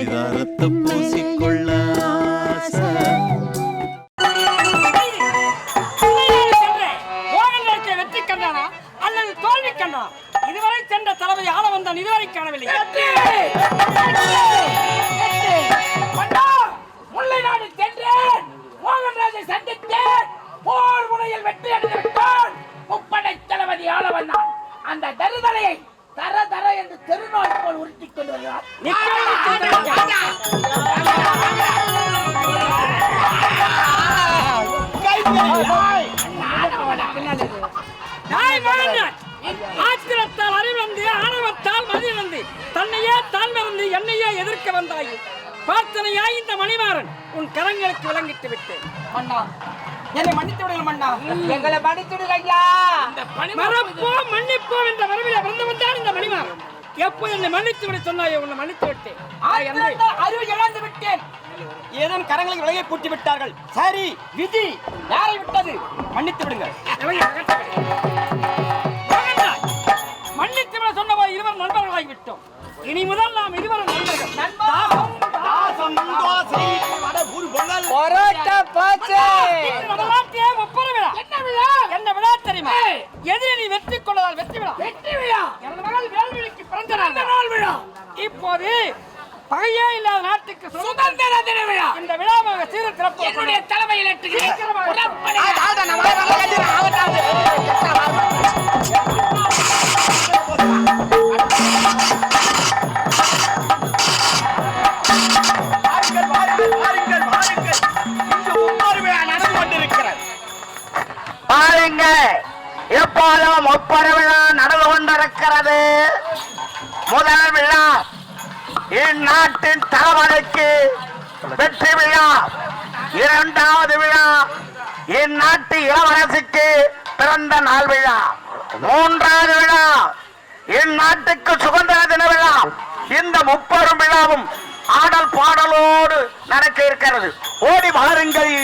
பரிதாரத்தை பூசிக்கொள்ள வெற்றி கண்டானா அல்லது தோல்வி கண்டானா? இதுவரை சென்ற தளபதி ஆள வந்தான், இதுவரை காணவில்லை. முல்லை நாடு சென்றேன், மோகன்ராஜை சந்தித்தேன், போர் முனையில் வெற்றி அடைந்துவிட்டான். முப்படை தளபதி ஆள வந்தான். அந்த தருதலையை தர தர என்று தெருநாள் போல் உருட்டிக் கொண்டு வருகிறார். ஆத்திரத்தால் அறிவந்து, ஆணவத்தால் மதிவந்து, தன்னையே தாழ்மறந்து என்னையே எதிர்க்க வந்தாய். பிரார்த்தனையாய் இந்த மணிமாறன் உன் கரங்களுக்கு விளங்கிட்டு விட்டேன். மன்னா, என்னை மன்னித்து விடுங்கள் மன்னா. எங்களை மன்னித்து விடுங்க. மறப்போ மன்னிப்போ என்ற வரவில வந்து வந்தான் இந்த மணிமாறன். எப்போ என்னை மன்னித்து விட சொன்னாயோ உன்னை மன்னித்து விட்டேன். அறிவு இழந்து விட்டேன். ஏதோ கரங்களுக்கு விலகை பூட்டி விட்டார்கள். சரி, விதி யாரை விட்டது? மன்னித்து விடுங்கள். மன்னித்து விட சொன்ன இருவர் நண்பர்களாகி விட்டோம். இனி முதல் நாம் இருவரும் நண்பர்கள். என்ன விழா தெரியுமா? எதிரி வெற்றி கொண்டதால் வெற்றி விழா. எனது மகள் வேல்விழிக்கு பிறந்த நாள் விழா. இப்போது பகையே இல்லாத நாட்டுக்கு சுதந்திர தின விழா. இந்த விழாவாக சீர சிறப்பு என்னுடைய தலைமையில் பாருங்க, எப்போதும் ஒப்பர விழா நடந்து கொண்டிருக்கிறது. முதல் விழா இந்நாட்டின் தலைவனுக்கு வெற்றி விழா. இரண்டாவது விழா இந்நாட்டு இளவரசிக்கு பிறந்த நாள் விழா. மூன்றாவது விழா இந்நாட்டுக்கு சுதந்திர தின விழா. இந்த முப்பெரும் விழாவும் ஆடல் பாடலோடு நடக்க இருக்கிறது. ஓடி வாருங்கள்.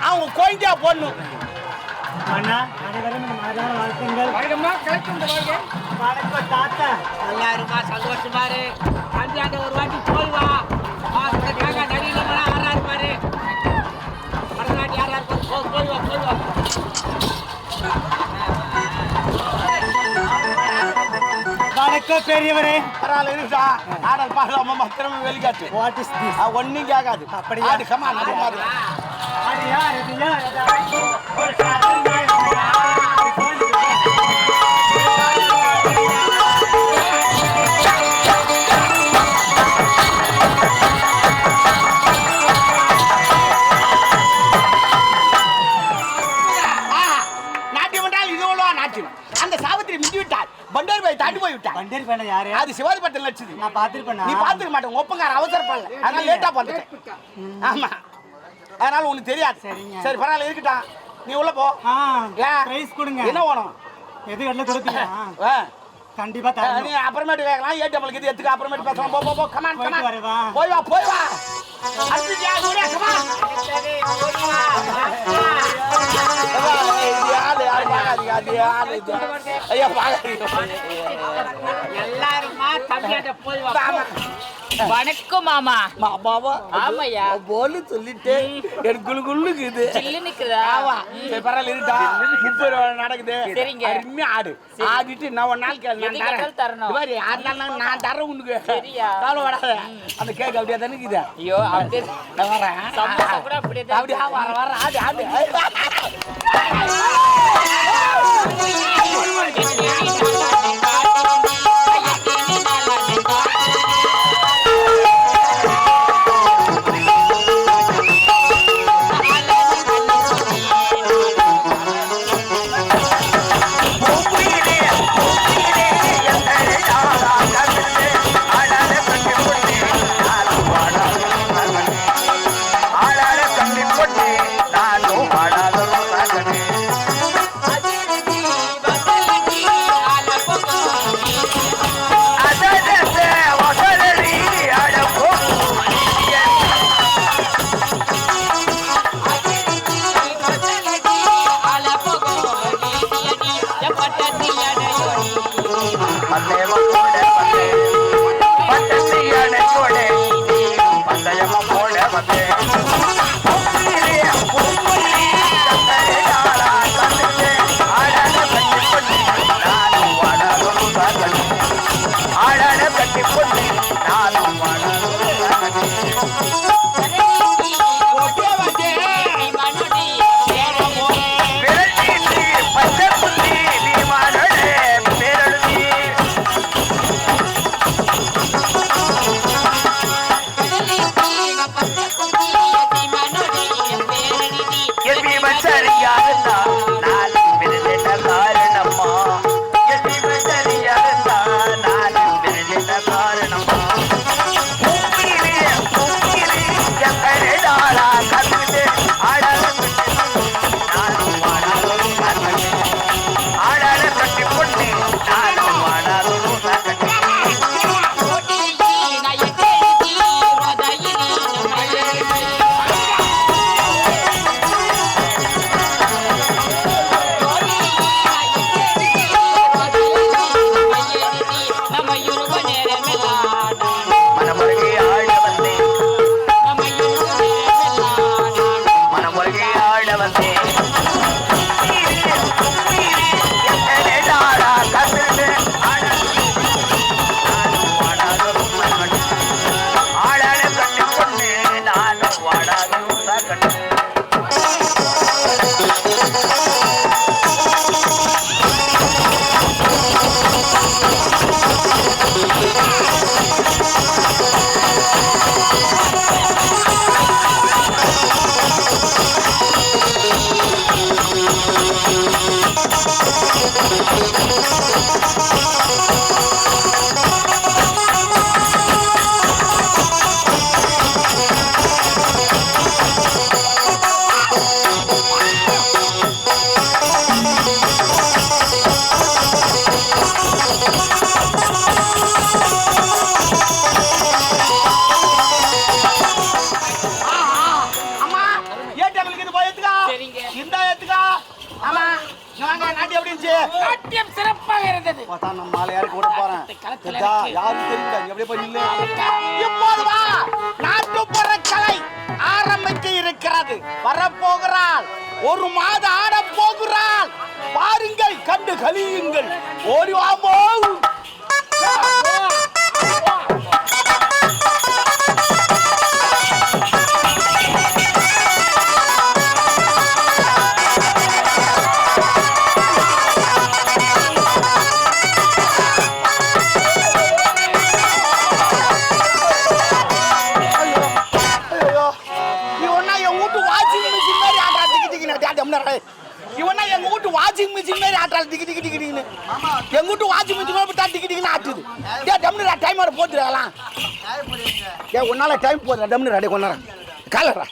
அவங்க கோயிண்டா போடணும். எல்லாருமா சந்தோஷமா இரு. அஞ்சாண்ட ஒரு வாட்டி போய் வா. நடிகை ஆறாரு பாரு. பரதநாட்டியம் யாரா இருக்கும்? போய் வா, போய் வா. வணக்கம் பெரியவரே. பரவாயில்ல, ஆடல் பாடலாமா திறமை வெளிக்காட்டு. What is this? ஒன்னும் கேட்காது. அப்படியா? கமான் சிவாஜி பட்டம் நடிச்சது நான் பாத்துருப்பேன். நீ பாத்துக்க மாட்டேன். ஒப்பங்கார அவசரப்படல, அதனால லேட்டா வந்துட்டேன். ஆமா, அதனால உனக்கு தெரியாது. சரி பரவாயில்ல, இருக்கட்டும். நீ உள்ள போ. பிரைஸ் கொடுங்க. என்ன வேணும்? எது கட்டல கொடுப்பீங்க? கண்டிப்பா தரேன். நீ அப்புறமேட்டு கேட்கலாம். ஏடிஎம்க்கு இது எடுத்துக்க, அப்புறமேட்டு பேசலாம். போ போ, கமான் கமான். போய் வா போய் வா. அடியா ஓடியா, கமான். எல்லாரும் தம்பியாட்ட போய் வா. ஆமா. வணக்கம் மாமா. மாமாவா ஆமாய்யா. போல சொல்லிட்டு எனக்கு குளுக்குது சில்லு நிக்குதா? ஆமா சரி பரவாயில்ல இருக்கா 30 ரூபா நடக்குது சரிங்க. அருமையா ஆடு ஆடிட்டு நான் ஒரு நாள் கேள்வி எது கேட்டாலும் தரணும். மாதிரி 6 நாள் நான் தரேன் உனக்கு சரியா? காலம் வராத அந்த கேக் அப்படியே தானே இருக்குது ஐயோ அப்படியே நான் வரேன் சமோசா கூட அப்படியே தான் அப்படியே வர ஆடு ஆடு நாட்டியம் சிறப்பாக இருந்தது. நம்ம மாலையாருக்கு கூட போறேன். யாரும் தெரியல. எப்படியே போய் நில்லு. இப்போது வா நாட்டுப்புற கலை ஆரம்பிக்க இருக்கிறது. வரப்போகிறாள் ஒரு மாத ஆடப் போகிறாள். பாருங்கள் கண்டு கலியுங்கள். ஓடி வாமோ. இவனா எங்க வீட்டு வாஷிங் மிஷின் மாதிரி ஆட்டாள் டிக்கி டிக்கி டிக்கின்னு எங்க வீட்டு வாஷிங் மிஷின் போட்டா டிக்கி டிக்கின்னு ஆட்டுது. டே டம்னு டைம் வர போட்டுடலாம். ஏ உன்னால டைம் போதுடா டம்னு ரெடி கொண்டாரா காலரா.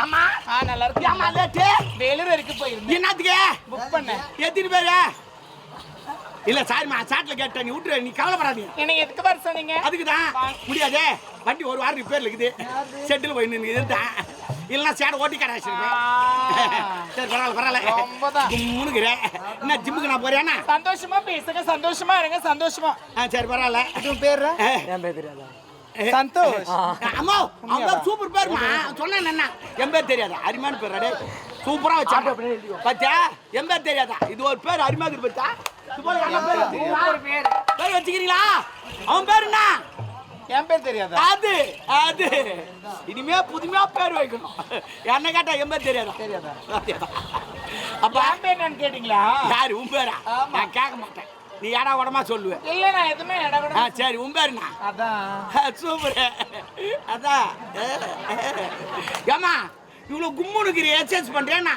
அம்மா நல்லா இருக்கு. அம்மா லேட்டு வேலூர் வரைக்கும் போயிருந்தேன். என்னத்துக்கு புக் பண்ண எத்தனை பேரு? இல்ல சாரிமா சாட்ல கேட்ட நீ விட்டுற. நீ கவலைப்படாதீங்க. என்ன எதுக்கு வர சொன்னீங்க? அதுக்குதான் முடியாதே. வண்டி ஒரு வாரம் ரிப்பேர்ல இருக்குது. செட்டில் போய் நின்று இதுதான் இல்லைன்னா சேடை ஓட்டி கடை வச்சிருப்பேன். சரி பரவாயில்ல ரொம்பதான். முன்னுக்குறேன் என்ன ஜிம்முக்கு நான் போறேன்னா சந்தோஷமா பேசுங்க, சந்தோஷமா இருங்க, சந்தோஷமா. சரி பரவாயில்ல. உன் பேரு? என் பேர் தெரியாதா? சந்தோஷ். அம்மா அவங்க சூப்பர் பேருமா சொன்னேன் என்ன என் பேர் தெரியாதா அருமையான பேர் அடே சூப்பரா வச்சாங்க பாத்தியா என் பேர் தெரியாதா இது ஒரு பேர் அருமையா இருக்கு பாத்தா பேர் வச்சுக்கிறீங்களா அவன் பேர் என்ன என் பேர் தெரியாதா? அது அது இனிமே புதுமையா பேர் வைக்கணும் என்ன கேட்டா என் பேர் தெரியாதா தெரியாதா? அப்ப என் பேர் என்னன்னு கேட்டீங்களா? யாரு உன் பேரா நான் கேட்க மாட்டேன் நீ ஏடா உடமா சொல்லுவேன் இல்ல நான் எதுவுமே இடக்கூட. சரி உன் பேருண்ணா அதான் சூப்பர் அதான் ஏமா இவ்வளவு கும்முனுக்குறி எக்ஸசைஸ் பண்றேன்னா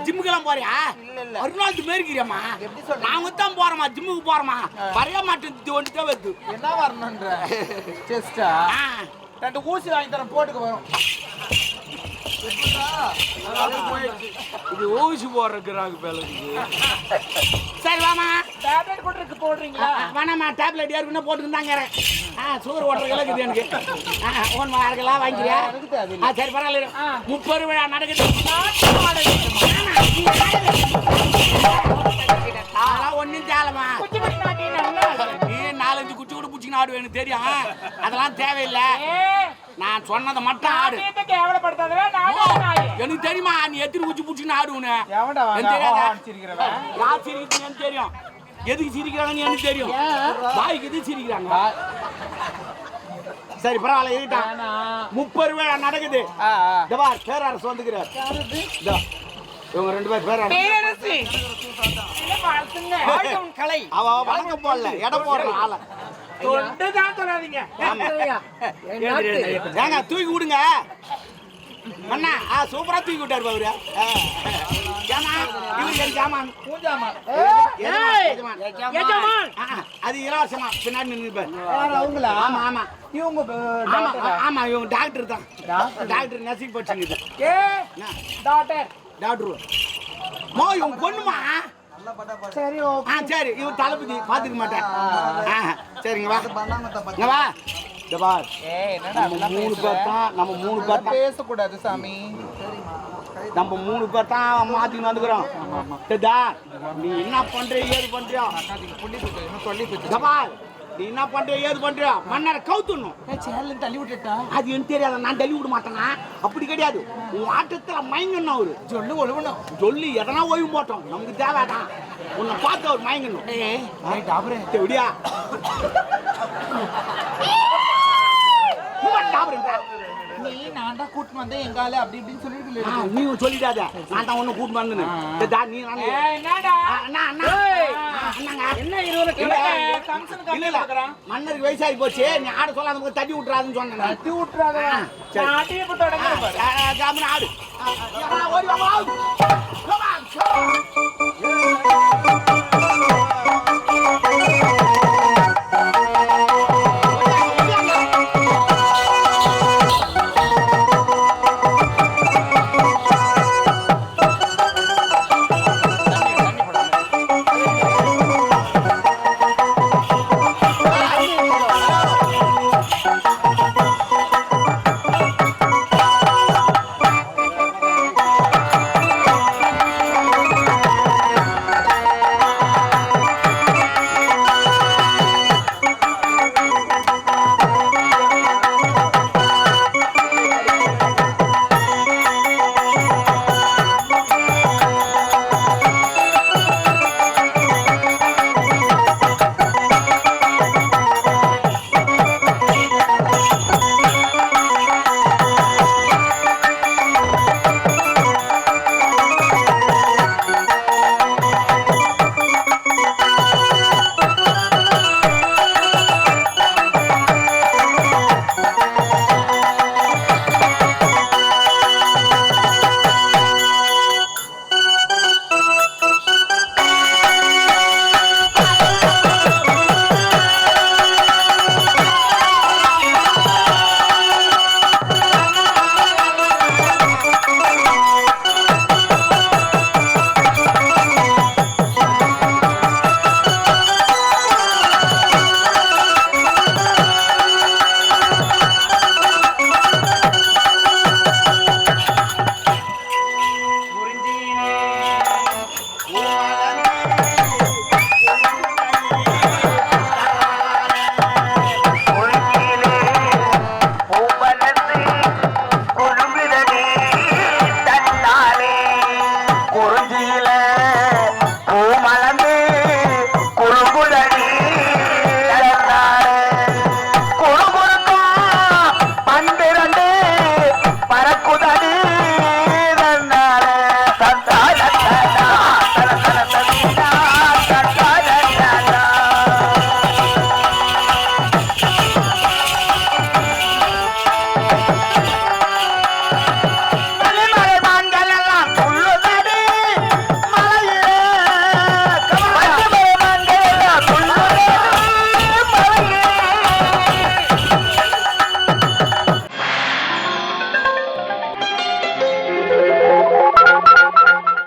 ஜிம்முக்கெல்லாம் போறியா அருணாத்து மாரி இருக்கிறியம்மா நாங்க தான் போறோமா ஜிம்முக்கு போறோமா வரைய மாட்டேன் ஒன்று தான் வருது என்ன வரணுன்ற செஸ்டா 2 ஊசி வாங்கி தரேன் போட்டுக்கு வரும். இது ஊசி போடுறதுக்கு பேல சரி வாமா டேப்லெட் கூட இருக்கு போடுறீங்களா? வேணாமா டேப்லெட் ஏற்கனவே போட்டுக்கிட்டாங்க சுகர் ஓட்டுற கிலோக்குது எனக்கு ஒன் வாரங்களாம் வாங்கிக்கிறியா சரி பரவாயில்ல 30 விழா நடக்குது அதெல்லாம் ஒன்றும் தேலமா நீ 4-5 குச்சி கூட பிடிச்சின்னு ஆடு எனக்கு தெரியும் அதெல்லாம் தேவையில்லை நான் சொன்னதை மட்டும் ஆடு எனக்கு தெரியுமா நீ எத்தனை குச்சி பிடிச்சின்னு ஆடுன்னு யார் சிரிக்கிறீங்கன்னு தெரியும் எதுக்கு சிரிக்கிறாங்கன்னு எனக்கு தெரியும் வாய்க்கு எது சிரிக்கிறாங்க சரி பரவாயில்ல இருக்கட்டா 30 விழா நடக்குது பேரரசு வந்துக்கிறார் இவங்க 2 பேர் பேரரசு கலை அவ வணக்கம் போடல இடம் போடுற ஆளை ஏங்க தூக்கி விடுங்க அண்ணா சூப்பரா தூக்கி விட்டாரு அவரு அது இலவசமா பின்னாடி நின்று ஆமா ஆமா ஆமா இவங்க டாக்டர் தான் டாக்டர் நர்சிங் படிச்சுங்க டாக்டர் மோ இவங்க பொண்ணுமா சரி சரி இவன் தளபதி பாத்துக்க மாட்டேன் சரிங்க வா இந்த பார் நம்ம 3 பேர் தான் நம்ம 3 பேர் தான் பேசக்கூடாது சாமி நம்ம 3 பேர் தான் மாத்தின்னு வந்துக்கிறோம் சரிதா நீ என்ன பண்ற ஏது பண்றியோ பார் நீ என்ன பண்ற ஏது பண்றியோ மன்னரை கவுத்துடணும் தள்ளி விட்டுட்டா அது எனக்கு தெரியாது நான் தள்ளி விட மாட்டேனா அப்படி கிடையாது உன் ஆட்டத்துல மயங்கணும் அவரு சொல்லு ஒழுகணும் சொல்லி எதனா ஓய்வு போட்டோம் நமக்கு தேவைதான் உன்னை பார்த்து அவர் மயங்கணும் எப்படியா நீ நான் தான் கூட்டு வந்தேன் எங்கால அப்படி இப்படின்னு சொல்லிட்டு நீ சொல்லிடாத நான் தான் ஒண்ணு கூட்டு வந்தேன் நீ மன்னருக்கு வயசாகி போச்சு நீ ஆட சொல்லாத தட்டி விட்டுறாதுன்னு சொன்னேன் தட்டி விட்டுறாத ஆடு